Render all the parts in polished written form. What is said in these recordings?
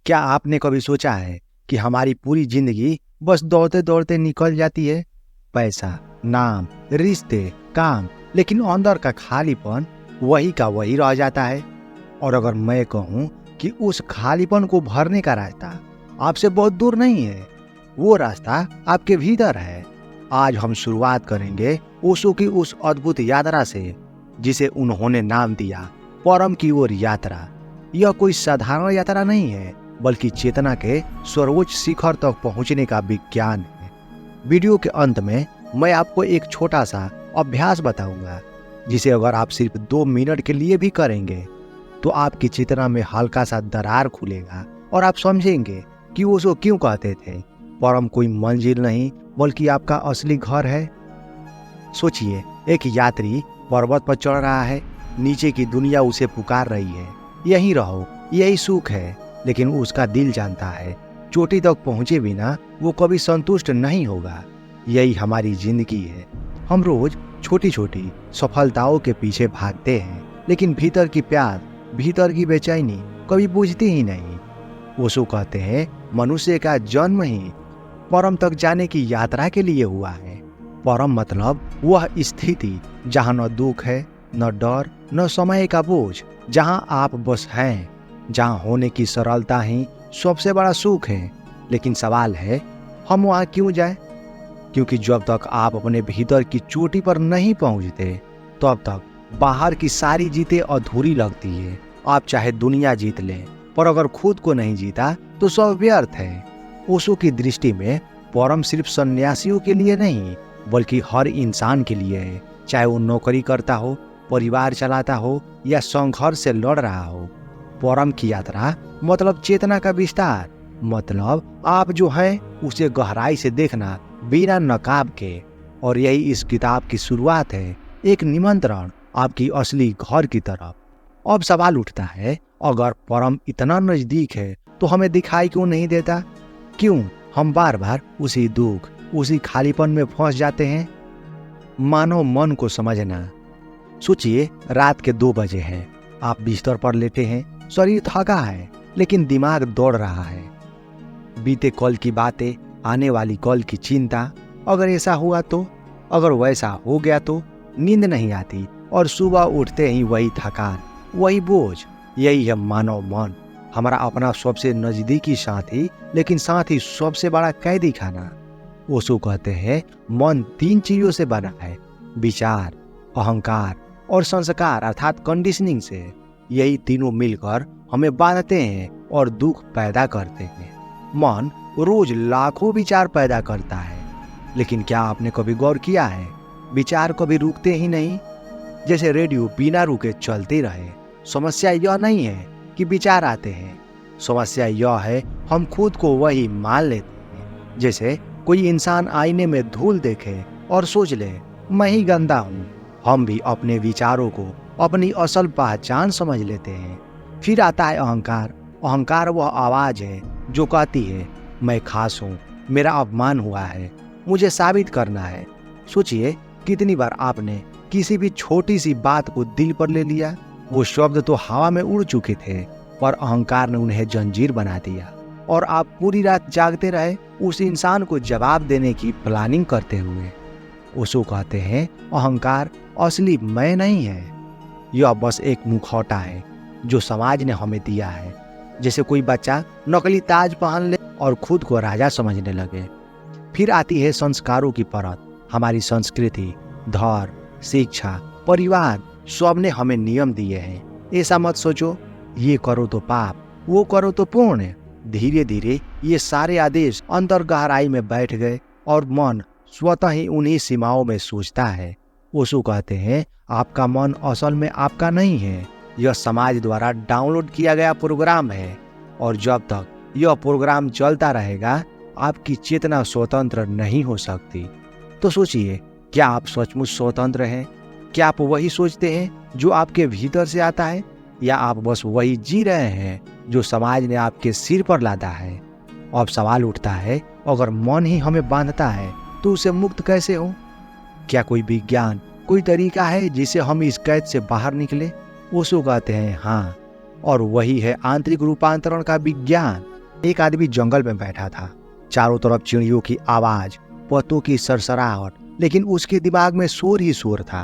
क्या आपने कभी सोचा है कि हमारी पूरी जिंदगी बस दौड़ते दौड़ते निकल जाती है? पैसा, नाम, रिश्ते, काम, लेकिन अंदर का खालीपन वही का वही रह जाता है। और अगर मैं कहूं कि उस खालीपन को भरने का रास्ता आपसे बहुत दूर नहीं है, वो रास्ता आपके भीतर है। आज हम शुरुआत करेंगे ओशो की उस अद्भुत यात्रा से जिसे उन्होंने नाम दिया परम की ओर यात्रा। यह कोई साधारण यात्रा नहीं है, बल्कि चेतना के सर्वोच्च शिखर तक पहुंचने का विज्ञान है। वीडियो के अंत में मैं आपको एक छोटा सा अभ्यास बताऊंगा, जिसे अगर आप सिर्फ 2 मिनट के लिए भी करेंगे तो आपकी चेतना में हल्का सा दरार खुलेगा और आप समझेंगे कि ओशो क्यों कहते थे परम कोई मंजिल नहीं बल्कि आपका असली घर है। सोचिए, एक यात्री पर्वत पर चढ़ रहा है, नीचे की दुनिया उसे पुकार रही है, यहीं रहो, यही सुख है। लेकिन उसका दिल जानता है चोटी तक पहुंचे बिना वो कभी संतुष्ट नहीं होगा। यही हमारी जिंदगी है। हम रोज छोटी छोटी सफलताओं के पीछे भागते हैं, लेकिन भीतर की प्यार, भीतर की बेचैनी कभी बुझती ही नहीं। ओशो कहते हैं मनुष्य का जन्म ही परम तक जाने की यात्रा के लिए हुआ है। परम मतलब वह स्थिति जहाँ न दुख है, न डर, न समय का बोझ, जहाँ आप बस हैं, जहाँ होने की सरलता ही सबसे बड़ा सुख है। लेकिन सवाल है, हम वहाँ क्यों जाएं? क्योंकि जब तक आप अपने भीतर की चोटी पर नहीं पहुँचते, तब तक बाहर की सारी जीतें अधूरी लगती है। आप चाहे दुनिया जीत लें, पर अगर खुद को नहीं जीता तो सब व्यर्थ है। ओशो की दृष्टि में परम सिर्फ सन्यासियों के लिए नहीं, बल्कि हर इंसान के लिए है, चाहे वो नौकरी करता हो, परिवार चलाता हो या संघर्ष से लड़ रहा हो। परम की यात्रा मतलब चेतना का विस्तार, मतलब आप जो हैं उसे गहराई से देखना बिना नकाब के। और यही इस किताब की शुरुआत है, एक निमंत्रण आपकी असली घर की तरफ। अब सवाल उठता है, अगर परम इतना नजदीक है तो हमें दिखाई क्यों नहीं देता? क्यों हम बार बार उसी दुख, उसी खालीपन में फंस जाते हैं? मानव मन को समझना। सोचिए, रात के 2 बजे हैं, आप बिस्तर पर लेटे हैं, शरीर थका है लेकिन दिमाग दौड़ रहा है। बीते कल की बातें, आने वाली कल की चिंता। अगर ऐसा हुआ तो, अगर वैसा हो गया तो नींद नहीं आती और सुबह उठते ही वही थकान, वही बोझ। यही है मानव मन, हमारा अपना सबसे नजदीकी साथी, लेकिन साथ ही सबसे बड़ा कैदी खाना। ओशो कहते हैं मन 3 चीजों से बना है, विचार, अहंकार और संस्कार अर्थात कंडीशनिंग से। यही तीनों मिलकर हमें बांधते हैं और दुख पैदा करते हैं। मन रोज लाखों विचार पैदा करता है, लेकिन क्या आपने कभी गौर किया है, विचार कभी रुकते ही नहीं, जैसे रेडियो बिना रुके चलते रहे। समस्या यह नहीं है कि विचार आते हैं, समस्या यह है हम खुद को वही मान लेते हैं। जैसे कोई इंसान आईने में धूल देखे और सोच ले मैं ही गंदा हूँ। हम भी अपने विचारों को अपनी असल पहचान समझ लेते हैं। फिर आता है अहंकार। अहंकार वह आवाज है जो कहती है मैं खास हूँ, मेरा अपमान हुआ है, मुझे साबित करना है। सोचिए, कितनी बार आपने किसी भी छोटी सी बात को दिल पर ले लिया। वो शब्द तो हवा में उड़ चुके थे, पर अहंकार ने उन्हें जंजीर बना दिया और आप पूरी रात जागते रहे उस इंसान को जवाब देने की प्लानिंग करते हुए। ओशो कहते हैं अहंकार असली मैं नहीं है, यह बस एक मुखौटा है जो समाज ने हमें दिया है। जैसे कोई बच्चा नकली ताज पहन ले और खुद को राजा समझने लगे। फिर आती है संस्कारों की परत। हमारी संस्कृति, धर्म, शिक्षा, परिवार, सबने हमें नियम दिए हैं। ऐसा मत सोचो, ये करो तो पाप, वो करो तो पुण्य। धीरे धीरे ये सारे आदेश अंतर गहराई में बैठ गए और मन स्वतः ही उन्हीं सीमाओं में सोचता है। ओशो कहते हैं आपका मन असल में आपका नहीं है, यह समाज द्वारा डाउनलोड किया गया प्रोग्राम है। और जब तक यह प्रोग्राम चलता रहेगा, आपकी चेतना स्वतंत्र नहीं हो सकती। तो सोचिए, क्या आप सचमुच स्वतंत्र हैं? क्या आप वही सोचते हैं जो आपके भीतर से आता है, या आप बस वही जी रहे हैं जो समाज ने आपके सिर पर लादा है? अब सवाल उठता है, अगर मन ही हमें बांधता है तो उसे मुक्त कैसे हो? क्या कोई विज्ञान, कोई तरीका है जिससे हम इस कैद से बाहर निकले? ओशो कहते हैं हाँ, और वही है आंतरिक रूपांतरण का विज्ञान। एक आदमी जंगल में बैठा था। चारों तरफ चिड़ियों की आवाज, पत्तों की सरसराहट, लेकिन उसके दिमाग में शोर ही शोर था।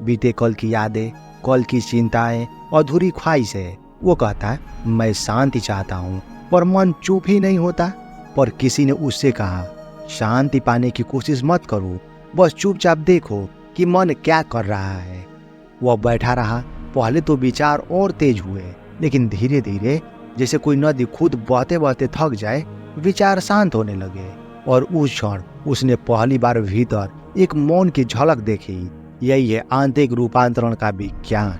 बीते कल की यादें, कल की चिंताएं, अधूरी ख्वाहिशें। वो कहता, मैं शांति चाहता हूँ, पर मन चुप ही नहीं होता। पर किसी ने उससे कहा, शांति पाने की कोशिश मत करो, बस चुपचाप देखो कि मन क्या कर रहा है। वह बैठा रहा। पहले तो विचार और तेज हुए, लेकिन धीरे धीरे जैसे कोई नदी खुद बहते बहते थक जाए, विचार शांत होने लगे। और उस क्षण उसने पहली बार भीतर एक मौन की झलक देखी। यही है आंतरिक रूपांतरण का विज्ञान।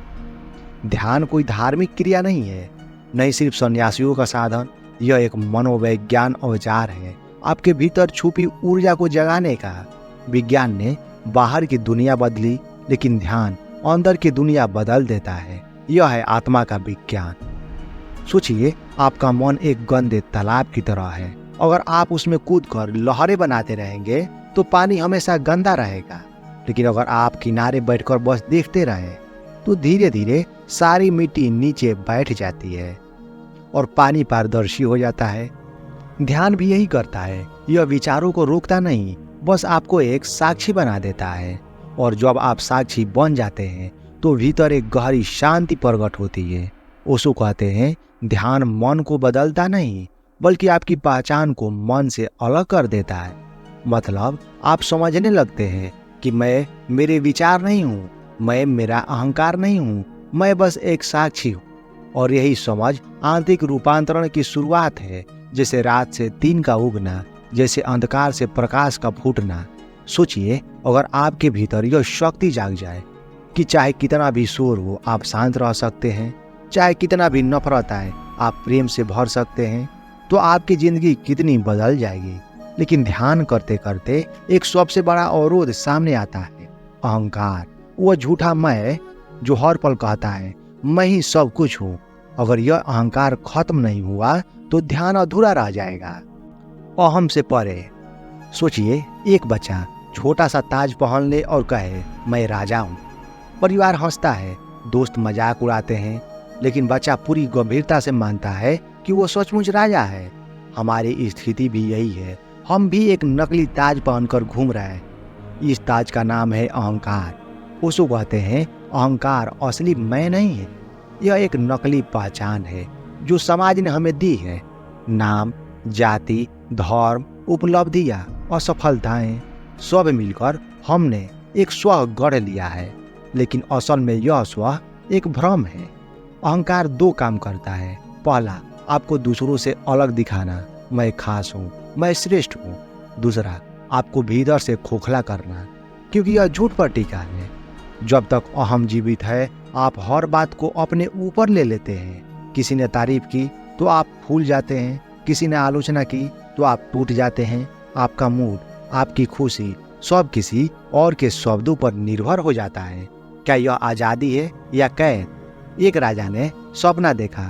ध्यान कोई धार्मिक क्रिया नहीं है, नहीं सिर्फ सन्यासियों का साधन। यह एक मनोवैज्ञान औजार है, आपके भीतर छुपी ऊर्जा को जगाने का। विज्ञान ने बाहर की दुनिया बदली, लेकिन ध्यान अंदर की दुनिया बदल देता है। यह है आत्मा का विज्ञान। सोचिए, आपका मन एक गंदे तालाब की तरह है। अगर आप उसमें कूदकर लहरें बनाते रहेंगे तो पानी हमेशा गंदा रहेगा। लेकिन अगर आप किनारे बैठकर बस देखते रहें तो धीरे धीरे सारी मिट्टी नीचे बैठ जाती है और पानी पारदर्शी हो जाता है। ध्यान भी यही करता है। यह विचारों को रोकता नहीं, बस आपको एक साक्षी बना देता है। और जब आप साक्षी बन जाते हैं तो भीतर एक गहरी शांति प्रकट होती है। ओशो कहते हैं, ध्यान मन को बदलता नहीं, बल्कि आपकी पहचान को मन से अलग कर देता है। मतलब आप समझने लगते हैं कि मैं मेरे विचार नहीं हूँ, मैं मेरा अहंकार नहीं हूँ, मैं बस एक साक्षी हूँ। और यही समझ आंतरिक रूपांतरण की शुरुआत है। जैसे रात से दिन का उगना, जैसे अंधकार से प्रकाश का फूटना। सोचिए, अगर आपके भीतर यह शक्ति जाग जाए कि चाहे कितना भी शोर हो आप शांत रह सकते हैं, चाहे कितना भी नफरत आए आप प्रेम से भर सकते हैं, तो आपकी जिंदगी कितनी बदल जाएगी। लेकिन ध्यान करते करते एक सबसे बड़ा अवरोध सामने आता है, अहंकार। वो झूठा मैं जो हर पल कहता है मैं ही सब कुछ हूँ। अगर यह अहंकार खत्म नहीं हुआ तो ध्यान अधूरा रह जाएगा। अहम से परे। सोचिए, एक बच्चा छोटा सा ताज पहन ले और कहे मैं राजा हूँ। परिवार हंसता है, दोस्त मजाक उड़ाते हैं, लेकिन बच्चा पूरी गंभीरता से मानता है कि वो सचमुच राजा है। हमारी स्थिति भी यही है। हम भी एक नकली ताज पहनकर घूम रहे हैं। इस ताज का नाम है अहंकार। ओशो कहते हैं, अहंकार असली मैं नहीं है, यह एक नकली पहचान है जो समाज ने हमें दी है। नाम, जाति, धर्म, उपलब्धियां, असफलताएं, सब मिलकर हमने एक स्व गढ़ लिया है। लेकिन असल में यह स्व एक भ्रम है। अहंकार दो काम करता है। पहला, आपको दूसरों से अलग दिखाना, मैं खास हूँ, मैं श्रेष्ठ हूँ। दूसरा, आपको भीतर से खोखला करना, क्योंकि यह झूठ पर टिका है। जब तक अहम जीवित है आप हर बात को अपने ऊपर ले लेते हैं। किसी ने तारीफ की तो आप फूल जाते हैं, किसी ने आलोचना की तो आप टूट जाते हैं। आपका मूड, आपकी खुशी सब किसी और के शब्दों पर निर्भर हो जाता है। क्या यह आजादी है या कैद? एक राजा ने सपना देखा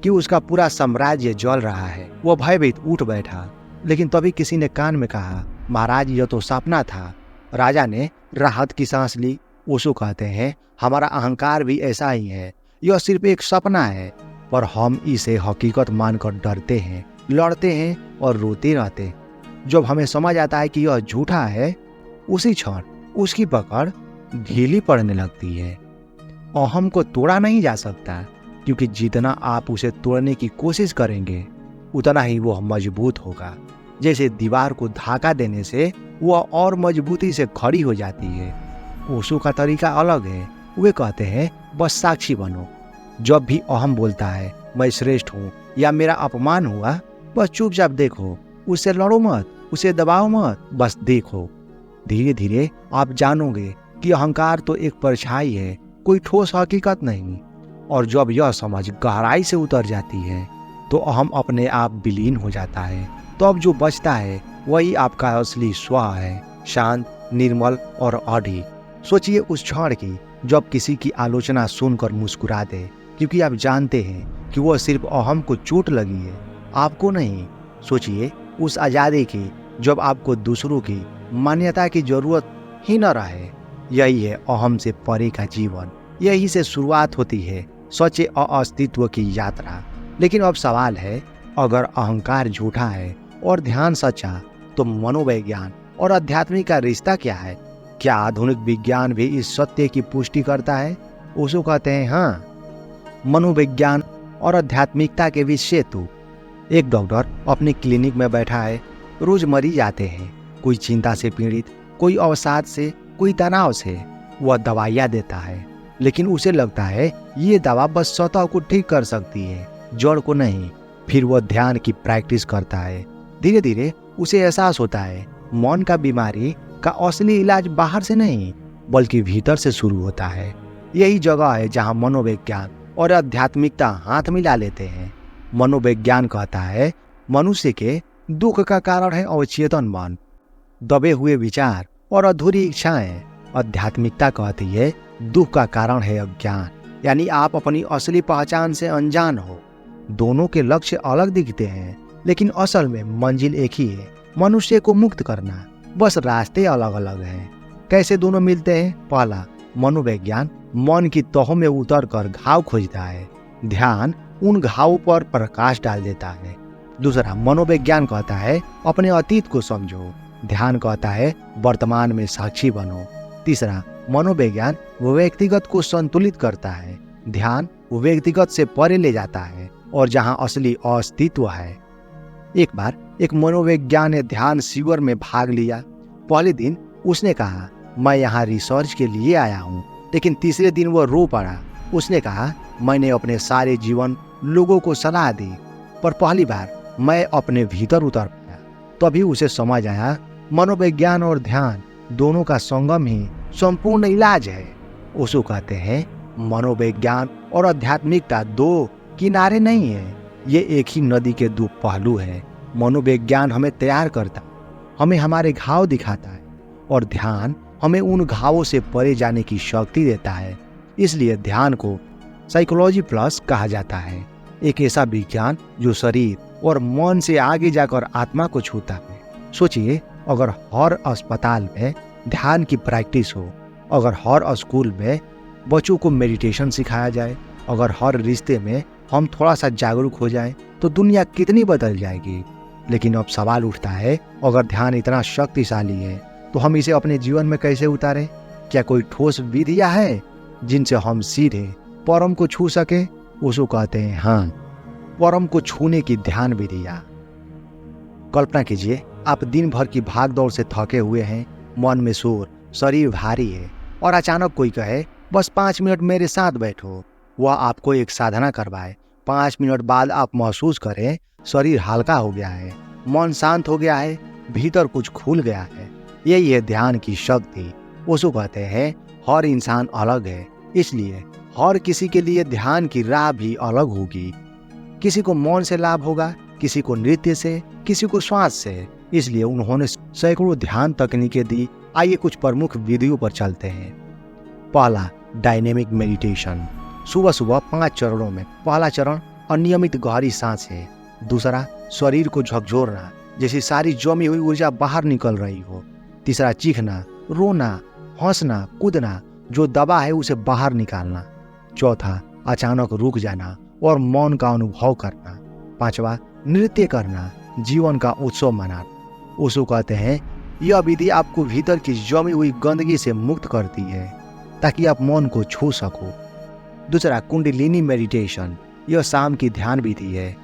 कि उसका पूरा साम्राज्य जल रहा है। वह भयभीत उठ बैठा, लेकिन तभी किसी ने कान में कहा, महाराज यह तो सपना था। राजा ने राहत की सांस ली। ओशो कहते हैं, हमारा अहंकार भी ऐसा ही है। यह सिर्फ एक सपना है, पर हम इसे हकीकत मानकर डरते हैं, लड़ते हैं और रोते रहते हैं। जब हमें समझ आता है कि यह झूठा है, उसी क्षण उसकी पकड़ ढीली पड़ने लगती है। अहम को तोड़ा नहीं जा सकता, क्योंकि जितना आप उसे तोड़ने की कोशिश करेंगे उतना ही वह मजबूत होगा। जैसे दीवार को धक्का देने से वह और मजबूती से खड़ी हो जाती है। ओशो का तरीका अलग है। वे कहते हैं, बस साक्षी बनो। जब भी अहम बोलता है मैं श्रेष्ठ हूँ या मेरा अपमान हुआ, बस चुपचाप देखो, उससे लड़ो मत, उसे दबाओ मत, बस देखो। धीरे धीरे आप जानोगे कि अहंकार तो एक परछाई है, कोई ठोस हकीकत नहीं। और जब यह समझ गहराई से उतर जाती है तो अहम अपने आप विलीन हो जाता है। तो अब जो बचता है वही आपका असली स्व है, शांत, निर्मल और अडिग। सोचिए उस क्षण की जब किसी की आलोचना सुनकर मुस्कुरा दे, क्योंकि आप जानते हैं कि वह सिर्फ अहम को चोट लगी है, आपको नहीं। सोचिए उस आजादी की जब आपको दूसरों की मान्यता की जरूरत ही न रहे। यही है अहम से परे का जीवन। यही से शुरुआत होती है सच्चे अस्तित्व की यात्रा। लेकिन अब सवाल है, अगर अहंकार झूठा है और ध्यान सच्चा, तो मनोविज्ञान और आध्यात्मिक का रिश्ता क्या है? क्या आधुनिक विज्ञान भी इस सत्य की पुष्टि करता है? उसको कहते हैं हाँ, मनोविज्ञान और आध्यात्मिकता के बीच सेतु। एक डॉक्टर अपनी क्लिनिक में बैठा है। रोज मरीज आते हैं, कोई चिंता से पीड़ित, कोई अवसाद से, कोई तनाव से। वह दवाइयाँ देता है, लेकिन उसे लगता है ये दवा बस सतह को ठीक कर सकती है, जड़ को नहीं। फिर वह ध्यान की प्रैक्टिस करता है। धीरे धीरे उसे एहसास होता है मन का बीमारी का असली इलाज बाहर से नहीं, बल्कि भीतर से शुरू होता है। यही जगह है जहाँ मनोविज्ञान और आध्यात्मिकता हाथ मिला लेते हैं। मनोविज्ञान कहता है मनुष्य के दुख का कारण है अवचेतन मन, दबे हुए विचार और अधूरी इच्छाएं। आध्यात्मिकता कहती है दुख का कारण है अज्ञान, यानी आप अपनी असली पहचान से अनजान हो। दोनों के लक्ष्य अलग दिखते हैं, लेकिन असल में मंजिल एक ही है, मनुष्य को मुक्त करना। बस रास्ते अलग अलग हैं। कैसे दोनों मिलते हैं? पहला, मनोविज्ञान मन की तहों में उतर कर घाव खोजता है, ध्यान उन घावों पर प्रकाश डाल देता है। दूसरा, मनोविज्ञान कहता है अपने अतीत को समझो, ध्यान कहता है वर्तमान में साक्षी बनो। तीसरा, मनोविज्ञान व्यक्तिगत को संतुलित करता है, ध्यान व्यक्तिगत से परे ले जाता है और जहां असली अस्तित्व है। एक बार एक मनोवैज्ञानिक ध्यान शिविर में भाग लिया। पहले दिन उसने कहा मैं यहाँ रिसर्च के लिए आया हूँ, लेकिन तीसरे दिन वह रो पड़ा। उसने कहा मैंने अपने सारे जीवन लोगों को सलाह दी, पर पहली बार मैं अपने भीतर उतर पाया। तभी उसे समझ आया मनोविज्ञान और ध्यान दोनों का संगम ही संपूर्ण इलाज है। उसको कहते हैं मनोविज्ञान और आध्यात्मिकता दो किनारे नहीं है, ये एक ही नदी के दो पहलू है। मनोविज्ञान हमें तैयार करता, हमें हमारे घाव दिखाता है, और ध्यान हमें उन घावों से परे जाने की शक्ति देता है। इसलिए ध्यान को साइकोलॉजी प्लस कहा जाता है, एक ऐसा विज्ञान जो शरीर और मन से आगे जाकर आत्मा को छूता है। सोचिए, अगर हर अस्पताल में ध्यान की प्रैक्टिस हो, अगर हर स्कूल में बच्चों को मेडिटेशन सिखाया जाए, अगर हर रिश्ते में हम थोड़ा सा जागरूक हो जाएं, तो दुनिया कितनी बदल जाएगी। लेकिन अब सवाल उठता है, अगर ध्यान इतना शक्तिशाली है तो हम इसे अपने जीवन में कैसे उतारें? क्या कोई ठोस विधियां है जिनसे हम सीधे परम को छू सके? उसको कहते हैं हाँ, परम को छूने की ध्यान विधियां। कल्पना कीजिए, आप दिन भर की भाग दौड़ से थके हुए हैं, मन में शोर, शरीर भारी है, और अचानक कोई कहे बस 5 मिनट मेरे साथ बैठो। वह आपको एक साधना करवाए। 5 मिनट बाद आप महसूस करें शरीर हल्का हो गया है, मन शांत हो गया है, भीतर कुछ खुल गया है। यही है ध्यान की शक्ति। उसको कहते हैं हर इंसान अलग है, इसलिए हर किसी के लिए ध्यान की राह भी अलग होगी। किसी को मौन से लाभ होगा, किसी को नृत्य से, किसी को श्वास से। इसलिए उन्होंने सैकड़ों ध्यान तकनीकें दी। आइए कुछ प्रमुख विधियों पर चलते हैं। पहला, डायनेमिक मेडिटेशन। सुबह सुबह 5 चरणों में। पहला चरण अनियमित गहरी सांस है। दूसरा, शरीर को झकझोरना, जैसे सारी जमी हुई ऊर्जा बाहर निकल रही हो। तीसरा, चीखना, रोना, हंसना, कूदना, जो दबा है उसे बाहर निकालना। चौथा, अचानक रुक जाना और मौन का अनुभव करना। पांचवा, नृत्य करना, जीवन का उत्सव मनाना। उसको कहते हैं यह विधि आपको भीतर की जमी हुई गंदगी से मुक्त करती है, ताकि आप मौन को छू सको। दूसरा, कुंडलिनी मेडिटेशन। यह शाम की ध्यान विधि है।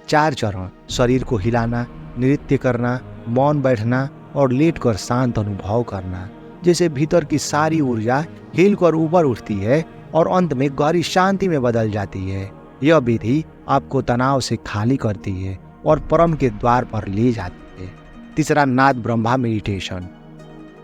4 चरण, शरीर को हिलाना, नृत्य करना, मौन बैठना और लेटकर शांत अनुभव करना, जैसे भीतर की सारी ऊर्जा हिलकर ऊपर उठती है और अंत में गहरी शांति में बदल जाती है। यह विधि आपको तनाव से खाली करती है और परम के द्वार पर ले जाती है। तीसरा, नाद ब्रह्मा मेडिटेशन।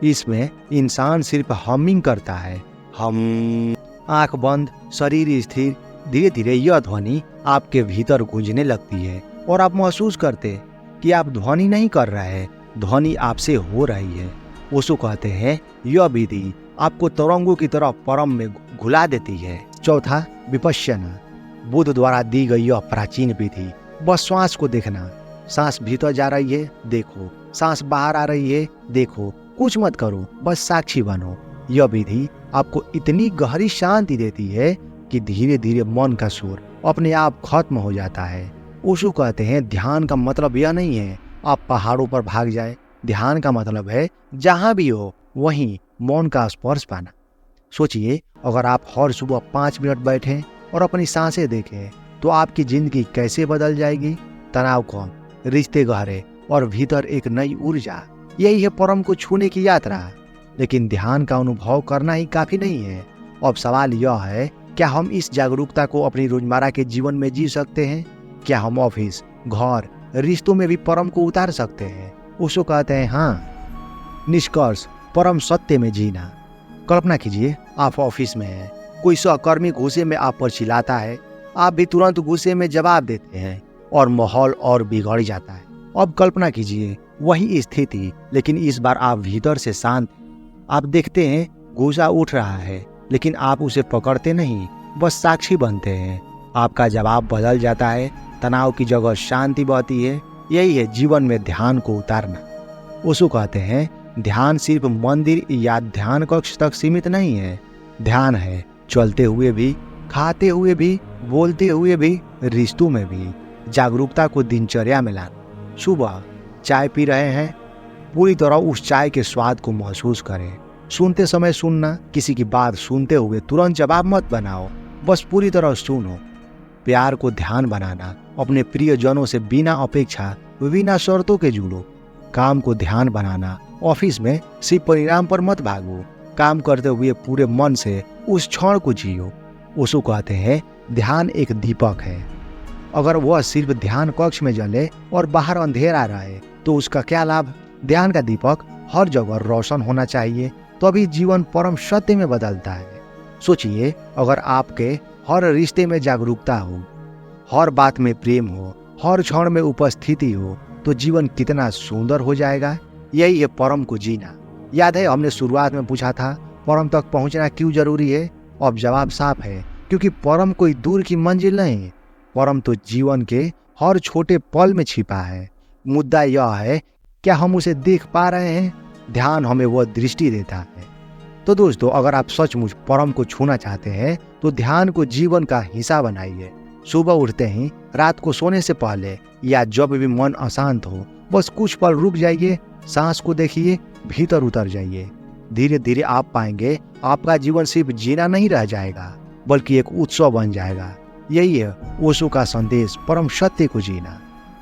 इसमें इंसान सिर्फ हमिंग करता है, हम, आंख बंद, शरीर स्थिर। धीरे धीरे यह ध्वनि आपके भीतर गूंजने लगती है और आप महसूस करते कि आप ध्वनि नहीं कर रहे हैं, ध्वनि आपसे हो रही है। उसको कहते हैं यह विधि आपको तरंगों की तरह परम में घुला देती है। चौथा, विपश्यना। बुद्ध द्वारा दी गई यह प्राचीन विधि। बस श्वास को देखना, सांस भीतर जा रही है देखो, सांस बाहर आ रही है देखो, कुछ मत करो, बस साक्षी बनो। यह विधि आपको इतनी गहरी शांति देती है कि धीरे धीरे मन का शोर अपने आप खत्म हो जाता है। ओशो कहते हैं ध्यान का मतलब यह नहीं है आप पहाड़ों पर भाग जाए। ध्यान का मतलब है जहां भी हो वहीं मौन का स्पर्श पाना। सोचिए, अगर आप हर सुबह 5 मिनट बैठें और अपनी सांसें देखें तो आपकी जिंदगी कैसे बदल जाएगी। तनाव कम, रिश्ते गहरे और भीतर एक नई ऊर्जा। यही है परम को छूने की यात्रा। लेकिन ध्यान का अनुभव करना ही काफी नहीं है। अब सवाल यह है, क्या हम इस जागरूकता को अपनी रोजमर्रा के जीवन में जी सकते हैं? क्या हम ऑफिस, घर, रिश्तों में भी परम को उतार सकते हैं? उसको कहते हैं हाँ। निष्कर्ष, परम सत्य में जीना। कल्पना कीजिए, आप ऑफिस में हैं, कोई सहकर्मी गुस्से में आप पर चिल्लाता है, आप भी तुरंत गुस्से में जवाब देते हैं और माहौल और बिगड़ जाता है। अब कल्पना कीजिए वही स्थिति, लेकिन इस बार आप भीतर से शांत। आप देखते हैं गुस्सा उठ रहा है, लेकिन आप उसे पकड़ते नहीं, बस साक्षी बनते हैं। आपका जवाब बदल जाता है, तनाव की जगह शांति बहती है। यही है जीवन में ध्यान को उतारना। उसको कहते हैं ध्यान सिर्फ मंदिर या ध्यान कक्ष तक सीमित नहीं है। ध्यान है चलते हुए भी, खाते हुए भी, बोलते हुए भी, रिश्तों में भी। जागरूकता को दिनचर्या में लाना। सुबह चाय पी रहे हैं, पूरी तरह उस चाय के स्वाद को महसूस करें। सुनते समय सुनना, किसी की बात सुनते हुए तुरंत जवाब मत बनाओ, बस पूरी तरह सुनो। प्यार को ध्यान बनाना, अपने प्रियजनों से बिना अपेक्षा, बिना शर्तों के जुड़ो। काम को ध्यान बनाना, ऑफिस में सिर्फ परिणाम पर मत भागो, काम करते हुए पूरे मन से उस क्षण को जियो। उसको कहते हैं ध्यान एक दीपक है। अगर वह सिर्फ ध्यान कक्ष में जले और बाहर अंधेरा रहे तो उसका क्या लाभ? ध्यान का दीपक हर जगह रोशन होना चाहिए, तभी जीवन परम सत्य में बदलता है। सोचिए, अगर आपके हर रिश्ते में जागरूकता हो, हर बात में प्रेम हो, हर क्षण में उपस्थिति हो, तो जीवन कितना सुंदर हो जाएगा। यही है परम को जीना। याद है हमने शुरुआत में पूछा था परम तक पहुंचना क्यों जरूरी है? अब जवाब साफ है, क्योंकि परम कोई दूर की मंजिल नहीं, परम तो जीवन के हर छोटे पल में छिपा है। मुद्दा यह है, क्या हम उसे देख पा रहे हैं? ध्यान हमें वह दृष्टि देता है। तो दोस्तों, अगर आप सचमुच परम को छूना चाहते हैं तो ध्यान को जीवन का हिस्सा बनाइए। सुबह उठते ही, रात को सोने से पहले, या जब भी मन अशांत हो, बस कुछ पल रुक जाइए, सांस को देखिए, भीतर उतर जाइए। धीरे धीरे आप पाएंगे आपका जीवन सिर्फ जीना नहीं रह जाएगा, बल्कि एक उत्सव बन जाएगा। यही है ओशो का संदेश, परम सत्य को जीना।